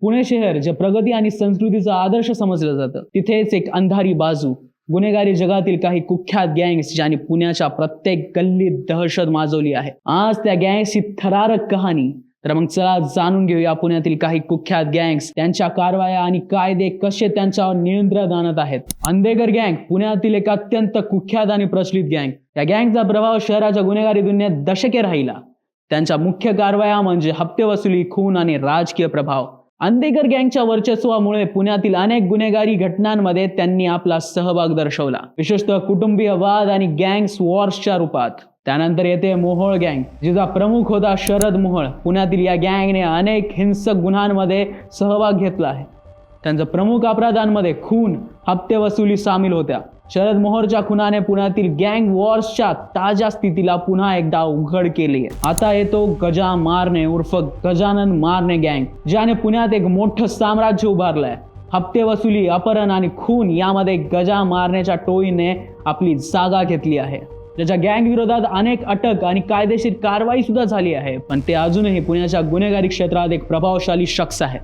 पुणे शहर जे प्रगती आणि संस्कृतीचा आदर्श समजलं जातं, तिथेच एक अंधारी बाजू, गुन्हेगारी जगातील काही कुख्यात गँग्स ज्यांनी पुण्याच्या प्रत्येक गल्लीत दहशत माजवली आहे. आज त्या गँग्सची थरारक कहाणी. तर मग चला जाणून घेऊया पुण्यातील काही कुख्यात गँग्स, त्यांच्या कारवाया आणि कायदे कसे त्यांच्यावर नियंत्रण आणत आहेत. अंधेकर गँग पुण्यातील एक अत्यंत कुख्यात आणि प्रचलित गँग. या गँगचा प्रभाव शहराच्या गुन्हेगारी दुनियेत दशके राहिला. त्यांच्या मुख्य कारवाया म्हणजे हप्ते वसुली, खून आणि राजकीय प्रभाव. अंधेकर गँगच्या वर्चस्वामुळे पुण्यातील अनेक गुन्हेगारी घटनांमध्ये त्यांनी आपला सहभाग दर्शवला, विशेषतः कुटुंबीय वाद आणि गँग्स वॉर्सच्या रूपात. त्यानंतर येते मोहोळ गँग, जिचा प्रमुख होता शरद मोहोळ. पुण्यातील या गँगने अनेक हिंसक गुन्ह्यांमध्ये सहभाग घेतला आहे. त्यांच्या प्रमुख अपराधांमध्ये खून, हप्ते वसुली सामील होत्या. शरद मोहोळच्या खुनाने पुण्यातील गँग वॉर्सच्या ताज्या स्थितीला पुन्हा एकदा उघड केली. आता येतो गजा मारणे उर्फ गजानन मारणे गँग, ज्याने पुण्यात एक मोठं साम्राज्य उभारलंय. हप्ते वसुली, अपहरण आणि खून यामध्ये गजा मारण्याच्या टोळीने आपली जागा घेतली आहे. त्याच्या गँग विरोधात अनेक अटक आणि कायदेशीर कारवाई सुद्धा झाली आहे, पण ते अजूनही पुण्याच्या गुन्हेगारी क्षेत्रात एक प्रभावशाली शख्स आहे.